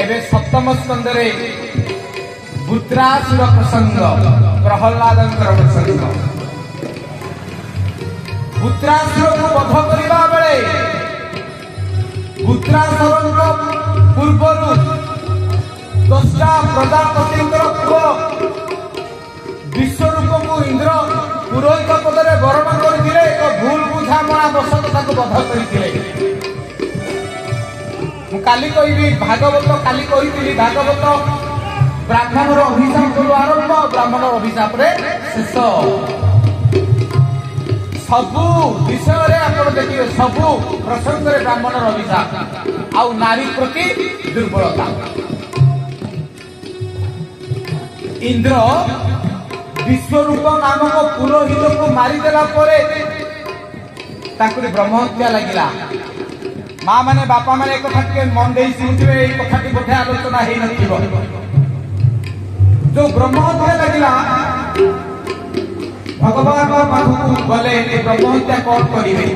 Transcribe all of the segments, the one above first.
एवं सप्तम स्कंद वृत्रासुर प्रसंग प्रहलाद प्रसंग वृत्रासुर को वध करने बेले वृत्रासुर पूर्वर दशटा प्रजापति पुओ विश्वरूप को इंद्र पुरोहित पदरे वर्ण करते एक भूल बुझामणा बसत वध करते काली कहि भागवत काली कही भागवत ब्राह्मणर अभिशाप आरंभ ब्राह्मण अभिशाप शेष सबू विषय आप देखिए सबू प्रसंग में ब्राह्मणर अभिशाप आउ नारी प्रति दुर्बलता। इंद्र विश्वरूप नामक पुरोहित को मारिदेला ब्रह्म हत्या लगिला। माँ माने बापा माने एक कथा के मन दे शुणुवे ये कथा बोधे आलोचना हो न जो ब्रह्म हत्या लगिला भगवान पाखु गले ब्रह्म हत्या कौन करेंगे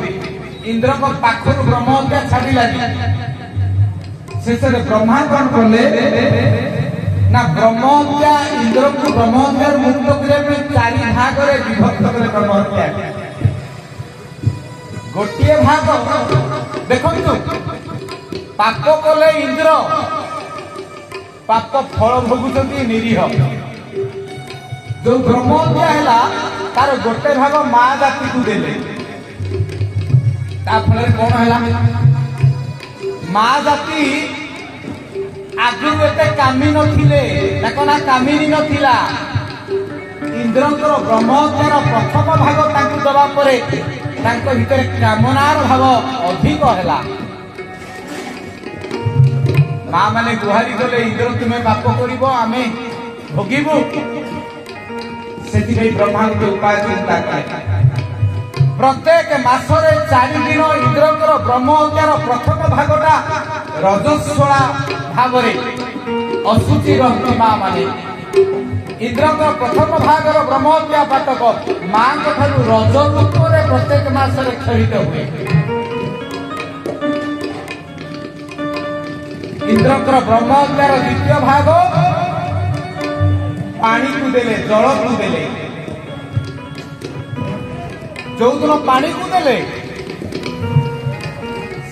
इंद्र को पाखर ब्रह्म हत्या छाड़ी लगी शेष ब्रह्मा कौन कले ना ब्रह्म हत्या इंद्र को ब्रह्म हत्या मुक्त करने चारि भाग विभक्त करे ब्रह्म हत्या गोटे भाग देखो पाप कले इंद्र पाप फल भोगुंट निरीह जो ब्रह्म हत्या है तार गोटे भाग माँ जाति को देले फल कौन है माँ जाति आगु एत कामी नथिले ना कामिनी नथिला इंद्रंकर ब्रह्म हत्यार प्रथम भाग तांकु दबा परे तांको भितर कामनार भाव अधिक है माँ माने गुहारी गले इंद्र तुम्हें पाप कर आमे भोगबू से ब्रह्मा गोटे उपाय चिंता करे प्रत्येक मासरे 4 दिन इंद्रंकर ब्रह्म हत्यार प्रथम भागटा रजस्वला भाव अशुचि रही माँ माने इंद्रंकर प्रथम भागर ब्रह्म हत्या पातक माँ रज रूप प्रत्येक मासरे क्षरित हुए इंद्रंकर ब्रह्म हत्यार द्वितीय भाग पानी को देले जल को देले जो दिन पानी को देले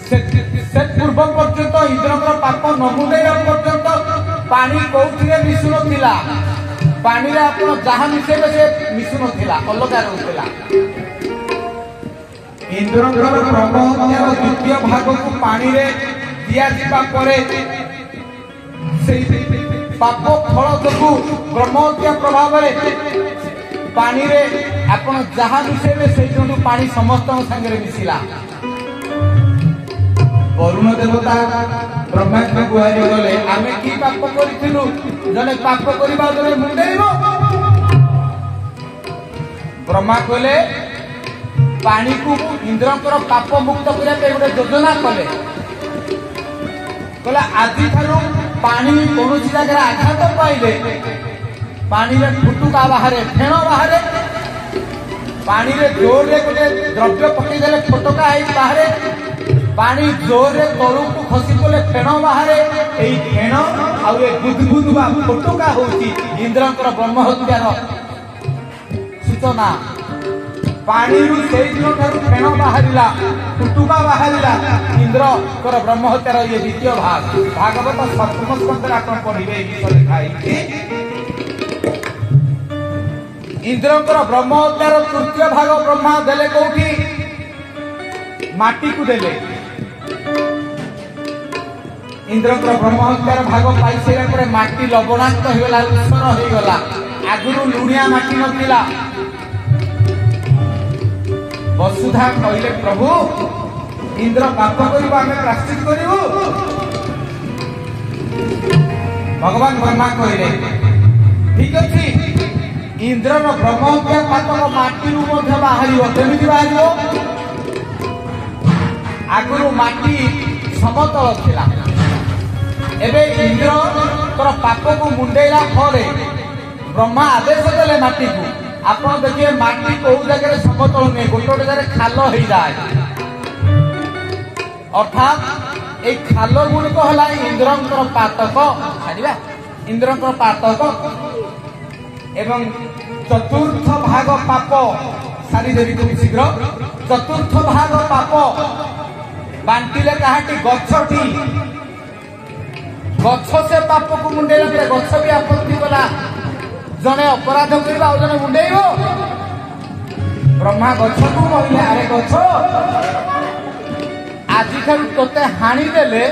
से पूर्व पर्यंत इंद्रंकर पाप नमुदेला पर्यंत पानी कौथिरे मिशु नथिला पानी रे आपण जहाँ मिसेबे से मिशु नथिला अलगा रहउतला इंद्रंकर ब्रह्म हत्यार द्वितीय भाग को पानी रे दिया जिबा परे पाप फल जो ब्रह्म हत्या प्रभाव पानी रे आपण जहाँ मिसेबे से पानी समस्त संगे मिसिला वरुण देवता ब्रह्मा को गुहारी गले आमे की पाप करिथिलु जने पाप करिबा जने मुंडेइबो ब्रह्मा कहले पानी को इंद्रंकर पाप मुक्त करने गोटे योजना कले कहला आदि ठारू पानी कौन जगह आघात पाइले पानी रे फुटुका बाहर फेण बाहर पानी रे जोर रे गोटे द्रव्य पकई देले फुटका आई बाहर पानी जोर रे तलू को खसी गले फेण बाहर एई फेण आ बुदबुद बा फुटका होची इंद्रंकर ब्रह्म हत्यार सूचना पानी से दिन ठारू फेण बाहरिला फुटुका बाहरिला इंद्रकर ब्रह्म हत्यार ये द्वितीय भाग भागवत सप्तम स्कंद आपण पढ़िबे लिखाई इंद्रकर ब्रह्म हत्यार तृतीय भाग ब्रह्मा देले कोठी माटी को देले इंद्रकर ब्रह्म हत्यार भाग पाई सारा पर माटी लवणाक्त होगला लुसर होगला आगुरु लुणिया माटी नथिला वसुधा कहले प्रभु इंद्र पाप करिबा आमे प्राश्चित करिबो भगवान ब्रह्मा कहले ठीक अछि इंद्रर ब्रह्म हत्या पातक माटी रु मध्य बाहरिबो केमिति बाहरिबो आगुरु माटी समतल थिला एबे इंद्र तोर पाप को मुंडेला फरे ब्रह्मा आदेश देले माटी को आपण देखिए माटी कौ जगह समतल नहीं गोटे गोटे जगह खाल हो जाए अर्थात এই ଖାଲ ଗୁଡିକ ହେଲା ଇନ୍ଦ୍ରଙ୍କର ପାତକ ଛାଡ଼ିବା ଇନ୍ଦ୍ରଙ୍କର ପାତକ ଏବଂ ଚତୁର୍ଥ ଭାଗ ପାପ ସାରିଦେବି খুব ଶୀଘ୍ର ଚତୁର୍ଥ ଭାଗ ପାପ ବାଣ୍ଟିଲେ କାହାଟି ଗଛଟି ଗଛ ସେ ପାପକୁ ମୁଣ୍ଡେଇଲା ପରେ ଗଛ ବି ଆପତ୍ତି କଲା ଜଣେ ଅପରାଧ କରିବା ଆଉ ଜଣେ ମୁଣ୍ଡେଇବ ବ୍ରହ୍ମା ଗଛକୁ କହିଲେ ଆରେ ଗଛ ଆଜିଠାରୁ ତୋତେ ହାଣିଦେଲେ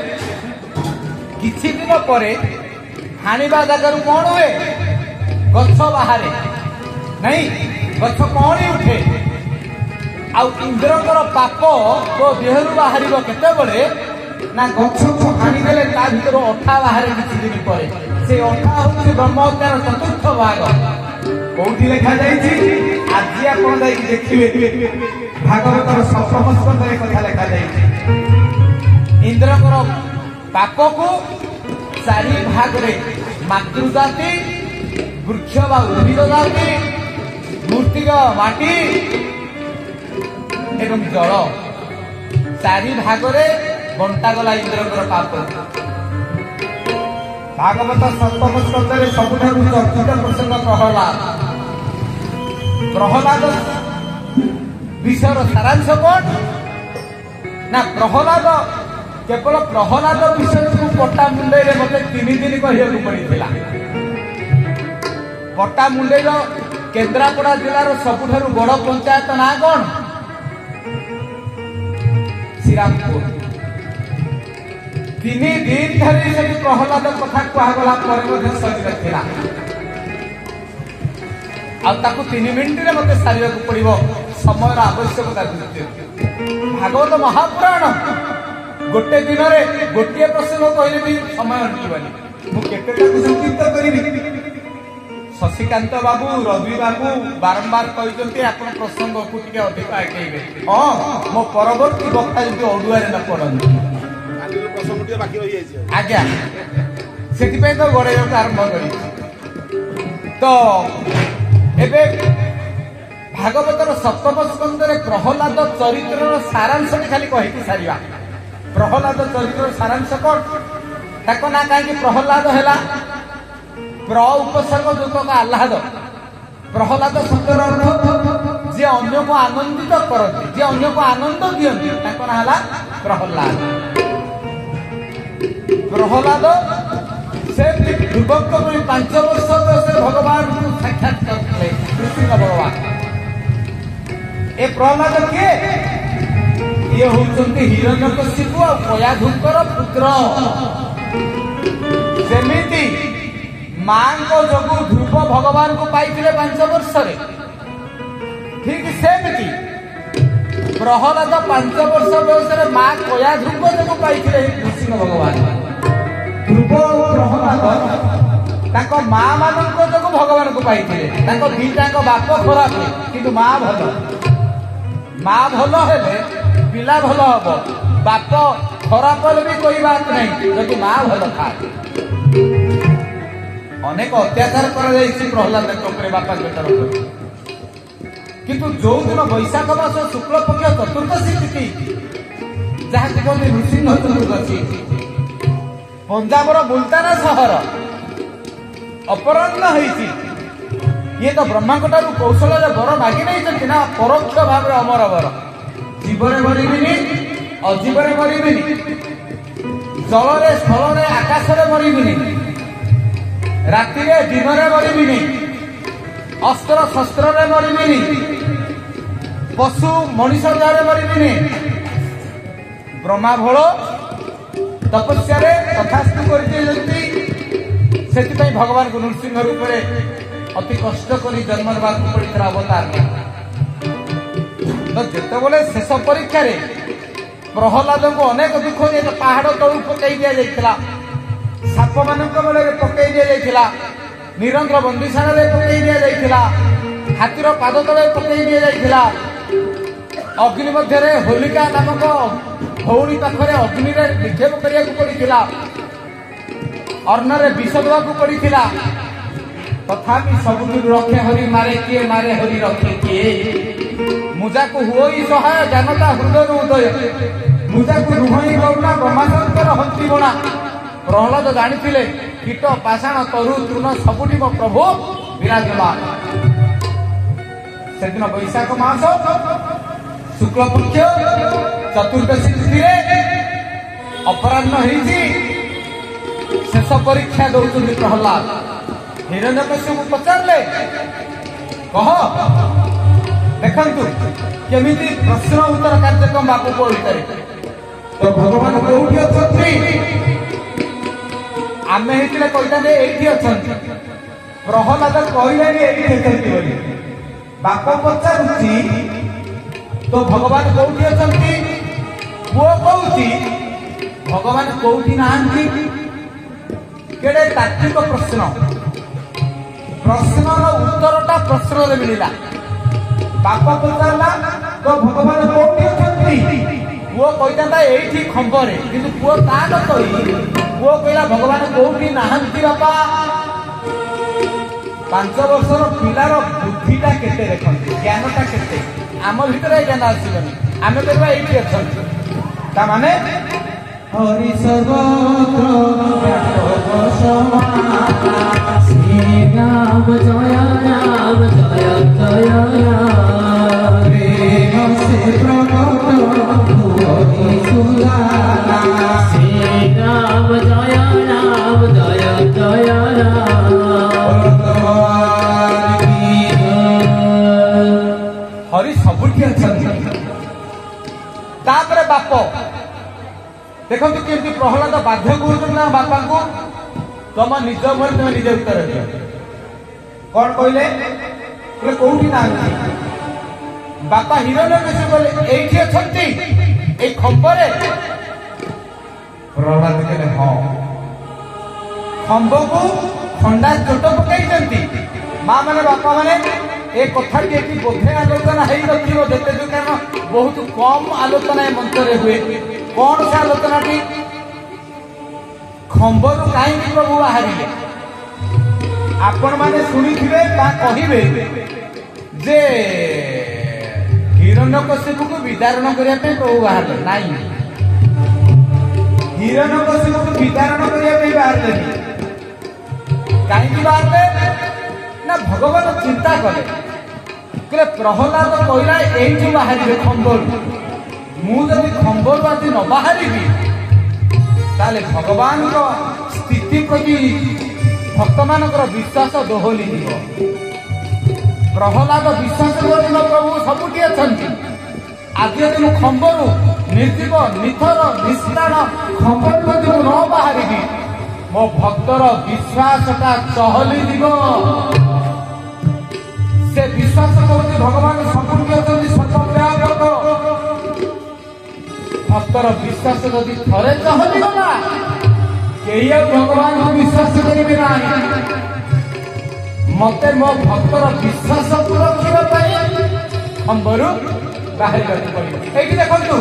କିଛି ଦିନ ପରେ ହାଣିବା ଜାଗାରୁ କଣ ହୁଏ ଗଛ ବାହାରେ ନାଇଁ ଗଛ କଣ ଉଠେ ଆଉ ଇନ୍ଦ୍ରଙ୍କର ପାପ ତୋ ଦେହରୁ ବାହାରିବ କେତେବେଳେ ନା ଗଛକୁ ହାଣିଦେଲେ ତା ଭିତରୁ ଅଠା ବାହାରେ କିଛି ଦିନ ପରେ ସେ ଅଠା ହଉଛି ବ୍ରହ୍ମ ହତ୍ୟାର ଚତୁର୍ଥ ଭାଗ କୋଉଠି ଲେଖାଯାଇଛି ଆଜି ଆପଣ ଯାଇକି ଦେଖିବେ ଭାଗବତର ସପ୍ତମ ସ୍କନ୍ଧରେ କଥା ଲେଖାଯାଇଛି ଇନ୍ଦ୍ରଙ୍କର ପାପକୁ ଚାରି ଭାଗରେ ମାତୃଜାତି ବୃକ୍ଷ ବା ଉଦ୍ଭିଦ ଜାତି ମୂର୍ତ୍ତିକ ମାଟି ଏବଂ ଜଳ ଚାରି ଭାଗରେ ବଣ୍ଟାଗଲା ଇନ୍ଦ୍ରଙ୍କର ପାପ ଭାଗବତ ସପ୍ତମ ସ୍କନ୍ଧରେ ସବୁଠାରୁ ଚର୍ଚ୍ଚିତ ପ୍ରସଙ୍ଗ ପ୍ରହ୍ଲାଦ ବିଷୟର ସାରାଂଶ କଣ ନା ପ୍ରହ୍ଲାଦ କେବଳ ପ୍ରହ୍ଲାଦ ବିଷୟକୁ ପଟ୍ଟା ମୁଣ୍ଡେଇରେ ମତେ 3 ଦିନ କହିବାକୁ ପଡିଥିଲା ପଟ୍ଟା ମୁଣ୍ଡେଇର କେନ୍ଦ୍ରାପଡ଼ା ଜିଲ୍ଲାର ସବୁଠାରୁ ବଡ଼ ପଞ୍ଚାୟତ ନାଁ କଣ ଶ୍ରୀରାମପୁର 3 ଦିନ ଧରି ସେଠି ପ୍ରହ୍ଲାଦ କଥା କୁହାଗଲା ପରେ ମଧ୍ୟ ସରିନଥିଲା ଆଉ ତାକୁ 3 ମିନିଟରେ ମତେ ସାରିବାକୁ ପଡିବ ସମୟର ଆବଶ୍ୟକତା ଦୃଷ୍ଟିରୁ ଭାଗବତ ମହାପୁରାଣ ଗୋଟେ ଦିନରେ ଗୋଟିଏ ପ୍ରସଙ୍ଗ କହିଲେ ବି ସମୟ ଅଣ୍ଟିବନି ମୁଁ କେତେ ତାକୁ ସଂକ୍ଷିପ୍ତ କରିବି ଶଶିକାନ୍ତ ବାବୁ ରବି ବାବୁ ବାରମ୍ବାର କହିଛନ୍ତି ଆପଣ ପ୍ରସଙ୍ଗକୁ ଟିକେ ଅଧିକ ଆଗେଇବେ ହଁ ମୋ ପରବର୍ତ୍ତୀ ବକ୍ତା ଯଦି ଅଡୁଆରେ ନ ପଡନ୍ତି ଆଜ୍ଞା ସେଥିପାଇଁ ତ ଗଡେଇବାକୁ ଆରମ୍ଭ କରିଛି ତ ଏବେ ଭାଗବତର ସପ୍ତମ ସ୍କନ୍ଧରେ ପ୍ରହ୍ଲାଦ ଚରିତ୍ରର ସାରାଂଶଟି ଖାଲି କହିକି ସାରିବା ପ୍ରହ୍ଲାଦ ଚରିତ୍ରର ସାରାଂଶ କଣ ତାଙ୍କ ନାଁ କାହିଁକି ପ୍ରହ୍ଲାଦ ହେଲା ପ୍ର ଉପସର୍ଗ ଯୋଉତକ ଆହ୍ଲାଦ ପ୍ରହ୍ଲାଦ ଶବ୍ଦର ଅର୍ଥ ଯିଏ ଅନ୍ୟକୁ ଆନନ୍ଦିତ କରନ୍ତି ଯିଏ ଅନ୍ୟକୁ ଆନନ୍ଦ ଦିଅନ୍ତି ତାଙ୍କ ନାଁ ହେଲା ପ୍ରହ୍ଲାଦ ପ୍ରହ୍ଲାଦ ସେ ଯୁବକ ବୋଲି 5 ବର୍ଷ ବୟସରେ ଭଗବାନଙ୍କୁ ସାକ୍ଷାତ କରିଥିଲେ କୃଷ୍ଣ ଭଗବାନ ଏ ପ୍ରହ୍ଲାଦ କିଏ ଇଏ ହଉଛନ୍ତି ହିରଣ୍ୟକଶିପୁ ଆଉ କୟାଧୁଙ୍କର ପୁତ୍ର ଯେମିତି ମାଙ୍କ ଯୋଗୁ ଧ୍ରୁବ ଭଗବାନଙ୍କୁ ପାଇଥିଲେ 5 ବର୍ଷରେ ଠିକ ସେମିତି ପ୍ରହ୍ଲାଦ 5 ବର୍ଷ ବୟସରେ ମା କୟାଧୁଙ୍କ ଯୋଗୁ ପାଇଥିଲେ କୃଷ୍ଣ ଭଗବାନ ଧ୍ରୁବ ପ୍ରହ୍ଲାଦ ତାଙ୍କ ମା ମାନଙ୍କ ଯୋଗୁ ଭଗବାନଙ୍କୁ ପାଇଥିଲେ ତାଙ୍କ ଦିଟାଙ୍କ ବାପ ଖରାପ କିନ୍ତୁ ମା ଭଲ ହେଲେ ପିଲା ଭଲ ହବ ବାପ ଖରାପ ହେଲେ ବି କୋଇ ବାତ ନାହିଁ ଯଦି ମା ଭଲ ଥାଏ ଅନେକ ଅତ୍ୟାଚାର କରାଯାଇଛି ପ୍ରହ୍ଲାଦଙ୍କ ଉପରେ ବାପାଙ୍କ ତରଫରୁ କିନ୍ତୁ ଯୋଉଦିନ ବୈଶାଖ ମାସ ଶୁକ୍ଳ ପକ୍ଷ ଚତୁର୍ଦ୍ଦଶୀ ତିଥି ଯାହାକୁ କହନ୍ତି ନୃସିଂହ ଚତୁର୍ଦ୍ଦଶୀ ପଞ୍ଜାବର ମୁଲତାନା ସହର ଅପରାହ୍ନ ହେଇଛି ଇଏ ତ ବ୍ରହ୍ମାଙ୍କ ଠାରୁ କୌଶଳରେ ବର ମାଗି ନେଇଛନ୍ତି ନା ପରୋକ୍ଷ ଭାବରେ ଅମର ବର ଜୀବରେ ମରିବିନି ଅଜୀବରେ ମରିବିନି ଜଳରେ ସ୍ଥଳରେ ଆକାଶରେ ମରିବିନି ରାତିରେ ଦିନରେ ମରିବିନି ଅସ୍ତ୍ର ଶସ୍ତ୍ରରେ ମରିବିନି ପଶୁ ମଣିଷ ଦେହରେ ମରିବିନି ବ୍ରହ୍ମା ଭୋଳ ତପସ୍ୟାରେ ତଥାସ୍ତୁ କରିଦେଇଛନ୍ତି ସେଥିପାଇଁ ଭଗବାନଙ୍କୁ ନୃସିଂହ ରୂପରେ ଅତି କଷ୍ଟ କରି ଜନ୍ମ ନେବାକୁ ପଡିଥିଲା ଅବତାର ତ ଯେତେବେଳେ ଶେଷ ପରୀକ୍ଷାରେ ପ୍ରହ୍ଲାଦଙ୍କୁ ଅନେକ ଦୁଃଖ ଦିଏ ପାହାଡ ତଳୁ ପକାଇ ଦିଆଯାଇଥିଲା ସାପ ମାନଙ୍କ ବେଳରେ ପକାଇ ଦିଆଯାଇଥିଲା ନିରନ୍ଧ୍ର ବନ୍ଦିଶାଳାରେ ପକାଇ ଦିଆଯାଇଥିଲା ହାତୀର ପାଦ ତଳେ ପକାଇ ଦିଆଯାଇଥିଲା ଅଗ୍ନି ମଧ୍ୟରେ ହୋଲିକା ନାମକ ଭଉଣୀ ପାଖରେ ଅଗ୍ନିରେ ନିକ୍ଷେପ କରିବାକୁ ପଡିଥିଲା ଅର୍ଣ୍ଣରେ ବିଷ ଦେବାକୁ ପଡିଥିଲା ତଥାପି ସବୁଥିରୁ ରକ୍ଷେ ହରି ମାରେ କିଏ ମାରେ ହରି ରକ୍ଷେ କିଏ ମୁଜାକୁ ହୁଅଇ ସହାୟ ଜାନତା ହୃଦୟରୁ ଉଦୟ मुझाକୁ ରୁହଣି କରୁଣା ବ୍ରହ୍ମାଶଙ୍କର ହନ୍ତି ବଣା। ପ୍ରହ୍ଲାଦ ଜାଣିଥିଲେ କୀଟ ପାଷାଣ ତରୁ ତୃଣ ସବୁଠି ମୋ ପ୍ରଭୁ ବିରାଜମାନ। ସେଦିନ ବୈଶାଖ ମାସ ଶୁକ୍ଳପକ୍ଷ ଚତୁର୍ଦ୍ଦଶୀ ତିଥିରେ ଅପରାହ୍ନ ହେଇଛି। ଶେଷ ପରୀକ୍ଷା ଦଉଛନ୍ତି ପ୍ରହ୍ଲାଦ। ହିରଣ୍ୟକଶ୍ୟପକୁ ପଚାରିଲେ କହ ଦେଖନ୍ତୁ କେମିତି ପ୍ରଶ୍ନ ଉତ୍ତର କାର୍ଯ୍ୟକ୍ରମ ବାପକୁ ଭିତରେ ତ ଭଗବାନ କୋଉଠି ଅଛନ୍ତି? ଆମେ ହେଇଥିଲେ କହିଥାନ୍ତେ ଏଇଠି ଅଛନ୍ତି। ପ୍ରହ୍ଲାଦ କହିଲେନି ଏଇଠି ଅଛନ୍ତି ବୋଲି। ବାପ ପଚାରୁଛି ତ ଭଗବାନ କୋଉଠି ଅଛନ୍ତି? ପୁଅ କହୁଛି ଭଗବାନ କୋଉଠି ନାହାନ୍ତି। କେଡେ ତାତ୍ତ୍ୱିକ ପ୍ରଶ୍ନ। ପ୍ରଶ୍ନର ଉତ୍ତରଟା ପ୍ରଶ୍ନରେ ମିଳିଲା। ବାପ ପଚାରିଲା ତ ଭଗବାନ କୋଉଠି ଅଛନ୍ତି? ପୁଅ କହିଥାନ୍ତା ଏଇଠି ଖମ୍ବରେ, କିନ୍ତୁ ପୁଅ ତା ନ କହି ପୁଅ କହିଲା ଭଗବାନ କୋଉଠି ନାହାନ୍ତି ବାପା। 5 ବର୍ଷର ପିଲାର ବୁଦ୍ଧିଟା କେତେ ଦେଖନ୍ତି, ଜ୍ଞାନଟା କେତେ। ଆମ ଭିତରେ ଜ୍ଞାନ ଆସିବନି, ଆମେ କହିବା ଏଇଠି ଅଛନ୍ତି। ତାମାନେ ହରି ସର୍ବତ୍ର ରାମ ଜୟ ରାମ ଜୟ ଜୟ ପ୍ରେମ ସେ ପ୍ରକଟ ହରି ସୁଲାଲା। ରାମ ଜୟ ରାମ ଜୟ ଜୟ ହରି ସବୁଠି ଅଛନ୍ତି। ତାପରେ ବାପ ଦେଖନ୍ତୁ କେମିତି ପ୍ରହ୍ଲାଦ ବାଧ୍ୟ କରୁଛନ୍ତି ନା ବାପାଙ୍କୁ, ତମ ନିଜ ଉପରେ ତମେ ନିଜେ ଉତ୍ତର ଦିଅ। କଣ କହିଲେ? କୋଉଠି ନାହାନ୍ତି। ବାପା ହିରଣ୍ୟକଶ୍ୟପ କହିଲେ ଏଇଠି ଅଛନ୍ତି, ଏଇ ଖମ୍ବରେ। ପ୍ରହ୍ଲାଦ କହିଲେ ହଁ। ଖମ୍ବକୁ ଖଣ୍ଡା ଚୋଟ ପକାଇଛନ୍ତି। ମା ମାନେ ବାପା ମାନେ ଏ କଥାଟି ଏଠି ବୋଧେ ଆଲୋଚନା ହେଇନଥିବ ଯେତେ ଦୂର, କାରଣ ବହୁତ କମ ଆଲୋଚନା ଏ ମଞ୍ଚରେ ହୁଏ। କଣ ସେ ଆଲୋଚନାଟି? ଖମ୍ବରୁ କାହିଁକି ପ୍ରଭୁ ବାହାରିଲେ? ଆପଣ ମାନେ ଶୁଣିଥିବେ ବା କହିବେ ଯେ ହିରଣ୍ୟକଶ୍ୟପକୁ ବିଦାରଣ କରିବା ପାଇଁ ପ୍ରଭୁ ବାହାରିଲେ। ନାଇଁ, ହିରଣ୍ୟକଶ୍ୟପକୁ ବିଦାରଣ କରିବା ପାଇଁ ବାହାରିଲେନି। କାହିଁକି ବାହାରିଲେ ନା ଭଗବାନ ଚିନ୍ତା କଲେ ପ୍ରହ୍ଲାଦ କହିଲା ଏଇଠୁ ବାହାରିବେ ଖମ୍ବରୁ। ମୁଁ ଯଦି ଖମ୍ବରୁ ଆଜି ନ ବାହାରିବି ତାହେଲେ ଭଗବାନଙ୍କ ସ୍ଥିତି ପ୍ରତି ଭକ୍ତମାନଙ୍କର ବିଶ୍ୱାସ ଦୋହଲିଯିବ। ପ୍ରହ୍ଲାଦ ବିଶ୍ୱାସ କରିବ ପ୍ରଭୁ ସବୁଠି ଅଛନ୍ତି। ଆଜି ଯଦି ମୁଁ ଖମ୍ବରୁ ନିର୍ଜୀବ ନିଥର ନିସ୍ତାଣ ଖମ୍ବରୁ ଯଦି ମୁଁ ନ ବାହାରିବି ମୋ ଭକ୍ତର ବିଶ୍ୱାସଟା ଚହଲିଯିବ। ସେ ବିଶ୍ୱାସ କରୁଛି ଭଗବାନ ସବୁଠି ଅଛନ୍ତି, ସର୍ବବ୍ୟାପକ। ଭକ୍ତର ବିଶ୍ୱାସ ଯଦି ଥରେ ଚହଲିଗଲା କେହି ଆଉ ଭଗବାନଙ୍କୁ ବିଶ୍ୱାସ କରିବେ ନାହିଁ। ମତେ ମୋ ଭକ୍ତର ବିଶ୍ୱାସକୁ ରଖିବା ପାଇଁ ଖମ୍ବରୁ ବାହାରିବାକୁ ପଡ଼ିବ। ଏଇଠି ଦେଖନ୍ତୁ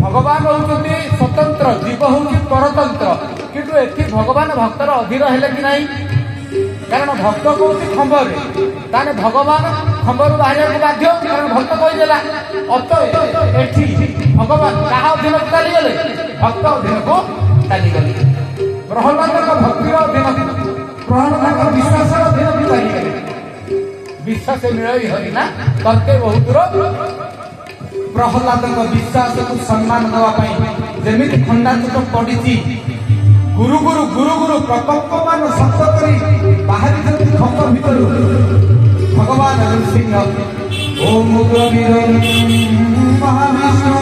ଭଗବାନ ହଉଛନ୍ତି ସ୍ୱତନ୍ତ୍ର, ଜୀବ ହଉଛି ପରତନ୍ତ୍ର। କିନ୍ତୁ ଏଠି ଭଗବାନ ଭକ୍ତର ଅଧୀର ହେଲେ କି ନାହିଁ? କାରଣ ଭକ୍ତ କହୁଛି ଖମ୍ବରେ, ତାହେଲେ ଭଗବାନ ଖମ୍ବରୁ ବାହାରିବାକୁ ବାଧ୍ୟ, କାରଣ ଭକ୍ତ କହିଦେଲା। ଅତଏବ ଏଠି ଭଗବାନ କାହା ଅଧୀନକୁ ଚାଲିଗଲେ? ଭକ୍ତ ଅଧୀନକୁ ଚାଲିଗଲେ। ପ୍ରହ୍ଲାଦଙ୍କ ଭକ୍ତିର ଅଧୀନ, ପ୍ରହ୍ଲାଦଙ୍କ ବିଶ୍ୱାସର ଅଧୀନକୁ ଚାଲିଗଲେ। ବିଶ୍ୱାସ ମିଳଇ ହରି ନା ତର୍କେ ବହୁତୁର। ପ୍ରହ୍ଲାଦଙ୍କ ବିଶ୍ୱାସକୁ ସମ୍ମାନ ଦେବା ପାଇଁ ଯେମିତି ଖଣ୍ଡାଚୂଟ ପଡ଼ିଛି, ଗୁରୁ ଗୁରୁ ଗୁରୁ ଗୁରୁ ପ୍ରକଳ୍ପମାନ ଶବ୍ଦ କରି ବାହାରିଛନ୍ତି ଖମ୍ବ ଭିତରୁ ଭଗବାନ ନୃସିଂହ। ଓମ୍ ମହାବିଷ୍ଣୁ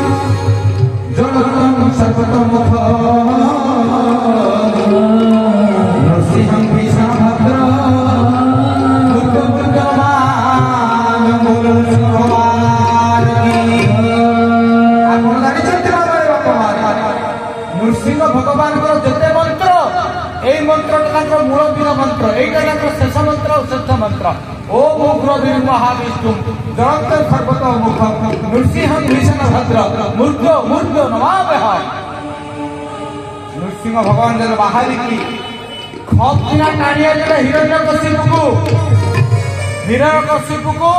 ଜଳତଂ ସର୍ବତୋମୁଖ ନୃସିଂହଂ ବିଷ୍ଣୁଭଦ୍ର ଆପଣ ଜାଣିଛନ୍ତି ନୃସିଂହ ଭଗବାନଙ୍କର ଯେତେ ମନ୍ତ୍ର, ଏଇ ମନ୍ତ୍ରଟା ତାଙ୍କର ମୂଳ ବୀର ମନ୍ତ୍ର, এইটা ତାଙ୍କର ଶେଷ ମନ୍ତ୍ର ଓ ଶେଷ ମନ୍ତ୍ର। ଓମ୍ ଉଗ୍ର ବୀର ମହାବିଷ୍ଣୁ ଜଳନ୍ତ ସର୍ବତୋମୁଖ ନୃସିଂହଂ ଭୀଷଣଭଦ୍ର ମୂର୍ଦ୍ଧ ମୂର୍ଦ୍ଧ ନମାମ୍ୟହ। ନୃସିଂହ ଭଗବାନ ଯେତେବେଳେ ବାହାରିକି ଖପକିନା ଟାଣି ଆଣିଲେ ହିରଣ୍ୟକଶ୍ୟପକୁ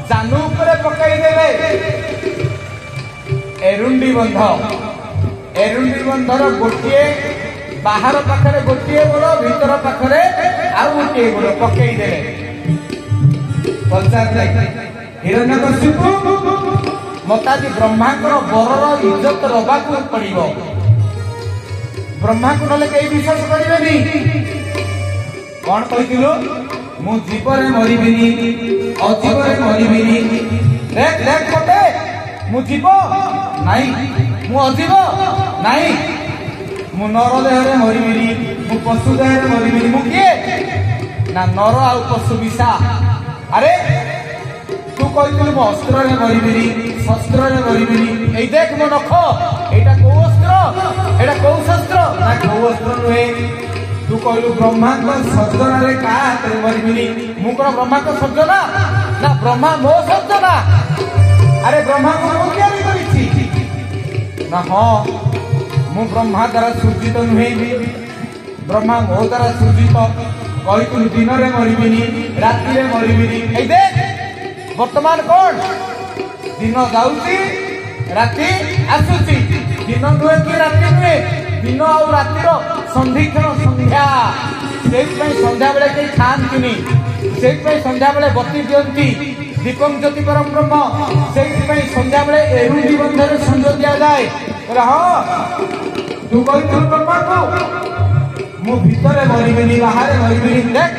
ଜାନୁ ଉପରେ ପକାଇଦେଲେ। एरुंडी बंध एरुंडी बंधर गोटे बाहर पाखरे गोटे गोड़ भीतर पाखरे आउ गोटे गोड़ पकई देले हिरण्यकशिपु मताजी ब्रह्मांकर बरर इज्जत रबाकू पड़िबो ब्रह्मा को नले कई विश्वास करिबेनी कौन कहिथिलु मु जीवरे मरिबिनी अजीवरे मरिबिनी देख देख कोटे मु जीव नाही मु अजीव नाही मु नर देहरे मरिबिनी मु पशु देहरे मरिबिनी मु किए ना नर आ पशु विषा अरे तू कहिथिलु मु अस्त्र रे मरिबिनी शस्त्र रे मरिबिनी एई देख मो नख एटा को अस्त्र एटा को शस्त्र ना को अस्त्र नुहे तू कहलु ब्रह्मांड सर्जना रे का हाथ मरिबिनी मु कोन ब्रह्मा को सर्जना ना ब्रह्मा मो सर्जना अरे ब्रह्मा को मु तैयारी करिछि ना हां मु ब्रह्मा द्वारा सृजित नुहे ब्रह्मा मो द्वारा सृजित कहितु दिन रे मरिबिनी राति रे मरिबिनी एई देख वर्तमान कौन दिन जाउची राति आसुची दिन नुहे कि राति नुहे दिन आ रातिर संधिक्षण संध्या से संध्या बेले कहीं खाती से संध्या बेले बत्ती दियंती दीपक ज्योति परम ब्रह्म से संध्या बेले एरुंडी बंधर संज दि जाए हाँ तू कही ब्रह्मा को मु भितर मरिबिनी बाहर मरिबिनी देख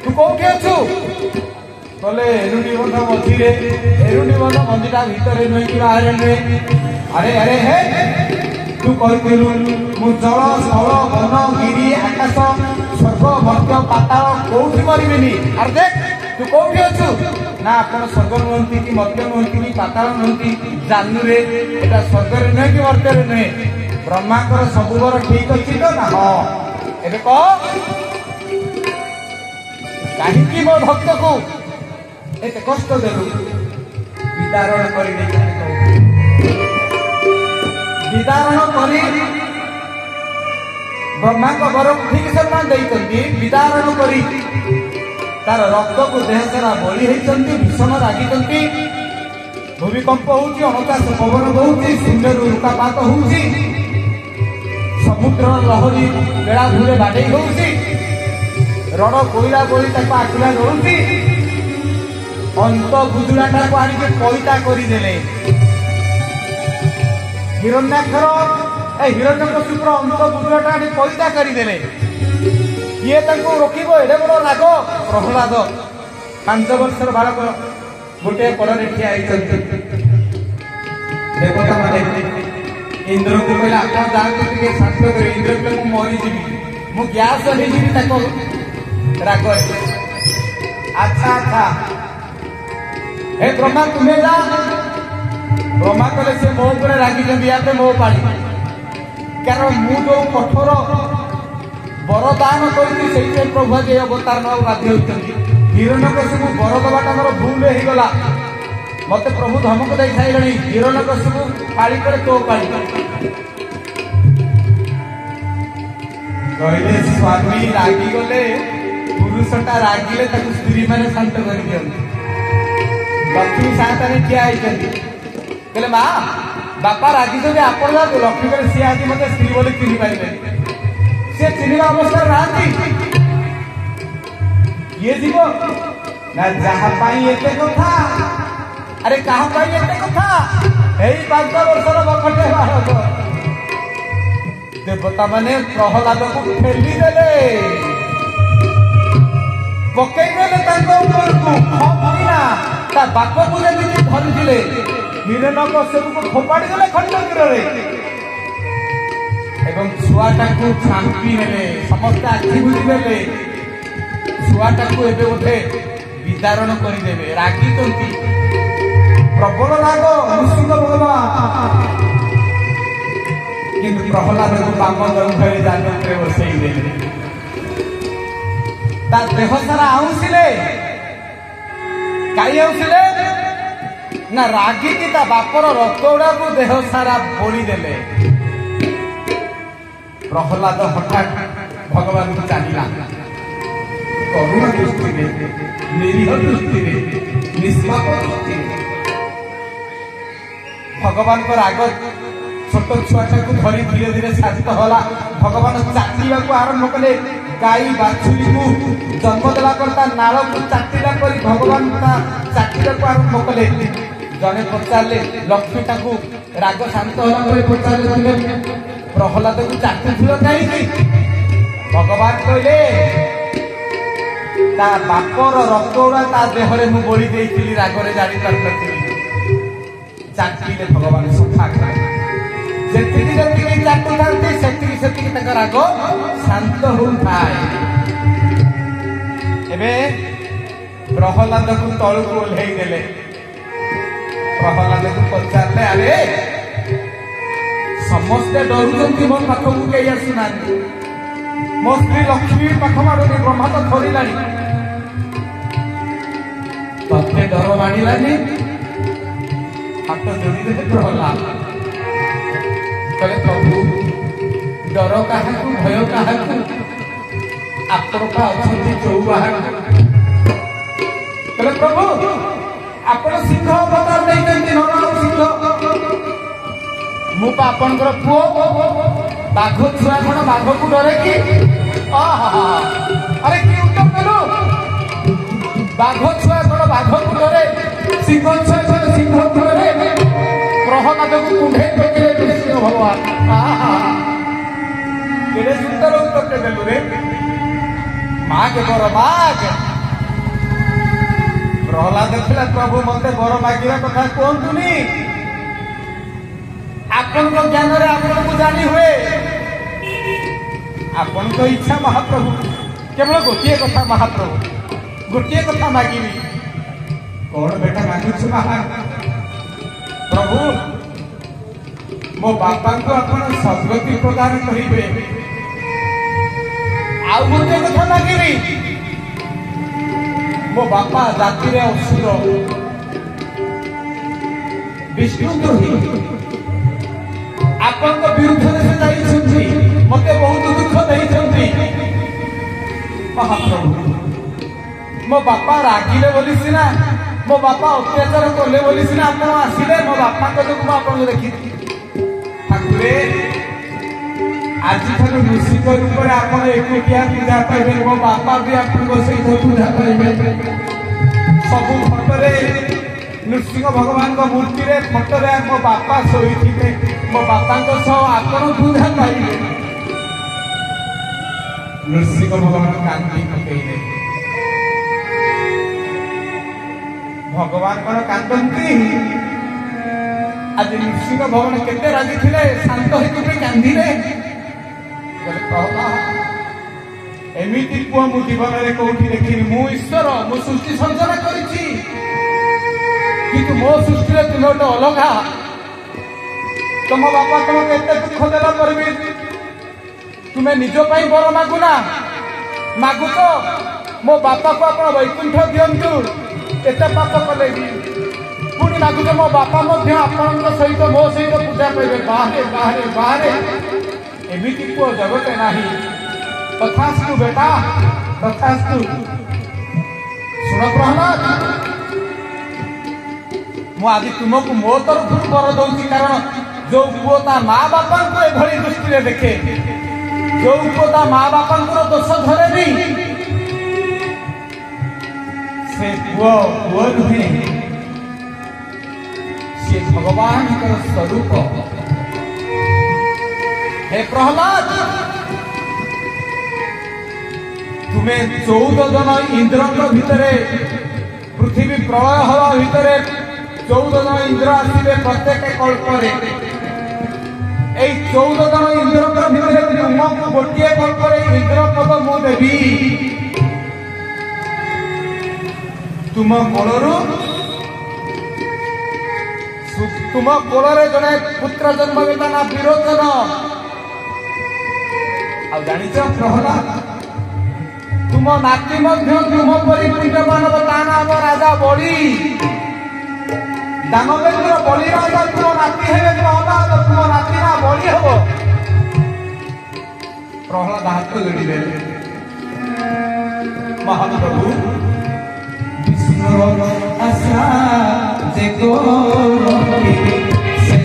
तू कौटी अच्छु बोले एरुंडी बंध मझीरे एरुंडी बंध मंदिरा भितर नुहे कि बाहर नुहे अरे अरे हे तू कहिथिलु मु जल स्थल वन गिरी आकाश स्वर्ग मर्त्य पाताल कोठी मरिबिनी अरे देख तू कोठी अछु ना आपण स्वर्ग नुहंती कि मर्त्य नुहंती कि पाताल नुहंती जानू रे एटा स्वर्ग रे नुहे कि मर्त्य रे नुहे ब्रह्मांकर सबुबर ठीक अछि तो ना हां एबे कह काहे कि मो भक्त को एते कष्ट देलु विदारण करि दे विदारण करी ब्रह्मा को बर ठीक सम्मान देइछंती विदारण करी तार रक्त को देह सारा बलि होइछंती भीषण रागिछंती भूमिकंप होउची अनकाश पवन होउची शून्य रुकापात होउची समुद्र लहरी बेड़ा भूले बाडे होउची रण कोइला बोली ताको आखिला होउची अंत गुजुराटा को आनी के कविता करी देले हिरण्याक्षर हिरण्यकशिपुर अंत गुजराटा कविता करदे किए रोकब एडे बड़ राग प्रहलाद 5 वर्षर बालक गोटे कड़े ठिया देवता मैंने इंद्र को कहले आप जातु शांत कर इंद्र कहले मरीजी मु गैस राग अच्छा अच्छा हे ब्रह्मा तुम्हें जा ब्रह्मा कहले से मो ऊपर रागी या मो पाड़ी कारण मु जो कठोर वरदान करती प्रभु आज अवतार ना बाध्य होती हिरण्यकशिपु वर दबाटा मोर भूल हो गला मत प्रभु धमक दे सारे हिरण्यकशिपु पाड़ी पर तो पाड़ी कहले स्वामी रागी गले पुरुषटा रागिले स्त्री मैंने शांत कर लक्ष्मी सातारे ठिया कहले माँ बापा रागी जो आप लक्ष्मी को सी आज मत स्त्री बोली चिन्ह पारे सी चिन्हवा अवस्था नहांती किए जीव ना जहाँ एते कथा अरे कहा एते कथा यही 5 वर्षर बखटे बालक देवता माने प्रहलाद को ठेली देले पकई देले बाप को जमी धरी हिरण्यकशिपु को फोपाड़ी देले खंडगिरे एवं छुआटा को छांपी नेले समस्त आखि बुझी देले छुआटा को एबे उठे विदारण करिदेबे रागी तंती प्रबल राग नृसिंह भगवान किंतु प्रहलाद को बाम गंधरे जानते बसई देले ता देह सारा आउसिले काई आउसिले ना रागी की ता बापर रक्त गुड़ा को देह सारा बोली देले प्रहलाद हठात भगवान को चाहिला करुणा दृष्टि निरीह दृष्टि निष्पाप दृष्टि भगवान को राग छोट छुआटा को धरी धीरे धीरे शांत होला भगवान चाटिबा को आरंभ कले गाई बाछुरी को जन्म देला करता नाल को चाटिला करी भगवान ता चाटिबा को आरंभ कले जने पचारले लक्ष्मी ताकू राग शांत होला परे पचारले प्रहलाद को चाटुथिलो काई भगवान कहले ता बापर रक्तोड़ा ता देहरे मु बोली देइथिली रागरे जानि करतली चाटिले भगवान सुखा करे जेतिकी जेतिकी चाटु थांते सेतिकी सेतिकी तक राग शांत होउथाय एबे प्रहलाद को तळु को ओल्हेई देले प्रहलाद को पचारले अरे समस्ते डरुचंती मोर पाखकु केई आसुनांती मो स्त्री लक्ष्मी पाख मारुनी ब्रह्मा तो थोड़िलानी तत्ते डर मानिलानी हाथ जोड़ी दे प्रहलाद कहले प्रभु डर काहाकु भय काहाकु आपण का अछंती चौबाहा कहले प्रभु आपण सिंह अवतार दैतंती नर सिंह मु पा आपनकर पुओ बाघ छुआ कौन बाघ को डरे कि अरे कि उत्तम कलु बाघ छुआ कौन बाघ को डरे सिंह छुआ कौन सिंह को डरे प्रहलाद को कुंभे फेंकले सिंह भगवान केड़े सुंदर उत्तर के देलु रे मां के बर माग प्रहलाद देखला प्रभु मते बर मागिरा कथा कोंतुनी आपन को ज्ञान रे आपन को जानी हुए आपन को इच्छा महाप्रभु केवल गोटे कथा महाप्रभु गोटे कथा मागिबी कौन बेटा मागुछ महा प्रभु मो बापा को अपन सद्गति प्रदान करिवे आउ गोटे कथा मागिबी मो बापा जाति रे असुर विष्णुद्रोही आपन को विरुद्ध से जाई मते बहुत दुख देई महाप्रभु मो बापा रागिले बोली सिना मो बापा अत्याचार कले बोली सिना आपण आसिले मो बापा को जो आपण को देखि ठाकुरे आज थारे मुसिक रूप रे आपण एकोटिया पूजा पाइबे मो बापा भी आपण को सहित पूजा पाइबे सब फटरे नृसिंह भगवान को मूर्ति रे फटरे मो बापा सोई थिबे मो बापा को सह आपण पूजा पाइबे नृसिंह भगवान कांदी पकेइले भगवान को कांदंती आज नृसिंह भगवान केते राजी थिले शांत होई के कांदिले बोले कहला एमिति पुआ मु जीवन रे कोठी देखिनी मु ईश्वर मु सृष्टि संचालन करिछि किंतु मो सृष्टि रे तिनोट अलगा तुम बापा तुमको एते दुख देला पर भी तुम्हें निज पाई बर मागुना मागुच मो बापा को आप वैकुंठ दिंतु एत पाप कले पुणी मागुच मो बापा आपण सहित मो सहित पूजा पाइबे बाहरे बाहरे बाहरे एमिति पुओ जगते नाही तथास्तु बेटा तथास्तु सुन प्रहलाद मु आज तुमको मो तरफ बर दउची कारण जो पुओ ता माँ बापा को एभली दृष्टि देखे जो पुओ ता माँ बापा दोष धरे नहीं से पुओ पुओ नुहे से भगवान स्वरूप हे प्रहलाद तुम्हें 14 जन इंद्र भितर पृथ्वी प्रलय हवा भितर 14 जन इंद्र आसवे प्रत्येक कल्परे 14 जन इंद्र भितर तुमको गोटे कल्परे इंद्र पद मु देवी तुम कोलरू तुम कोलरे जड़े पुत्र जन्म देता ना विरोचन आ जानिच प्रहलाद तुम नाती तुम परी पुण्य मानव ता नाम राजा बड़ी दानवेन्द्र बड़ी राजा तुम नाती है प्रहलाद तुम नाती ना बड़ी हम प्रहलाद हाथ जोड़ी दे महाप्रभु विष्णु आशा जे को से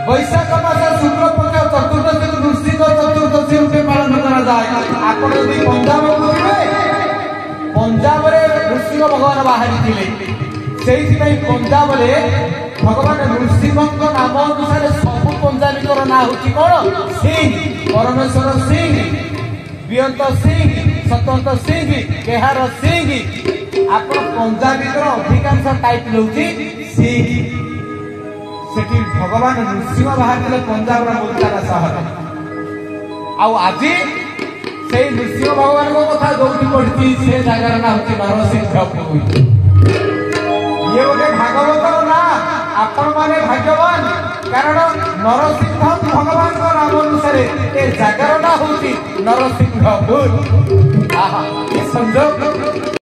वैशाख मास शुक्ल पक्ष चतुर्दशी वृश्चिक चतुर्दशी रूपे पालन कराए। आपण यदि पंजाब पंजाबरे नृसिंह भगवान बाहरी से पंजाब भगवान नृसिंह नाम अनुसार सब पंजाबी ना हूँ कौन सिंह परमेश्वर सिंह बियंत सिंह स्वतंत्र सिंह केहार सिंह आप पंजाबी अधिकांश टाइटल हूँ सिंह सेठी भगवान नृसिंह बाहर पंजाब बोलतारा सहर आज से नृसिंह भगवान कथा जो पढ़ी से जगार ना हूँ नरसिंहपुर ये गोटे भागवत ना आपण माने भाग्यवान कारण नरसिंह भगवान नाम अनुसार ए जगार ना हूँ नरसिंहपुर। आहा संजोग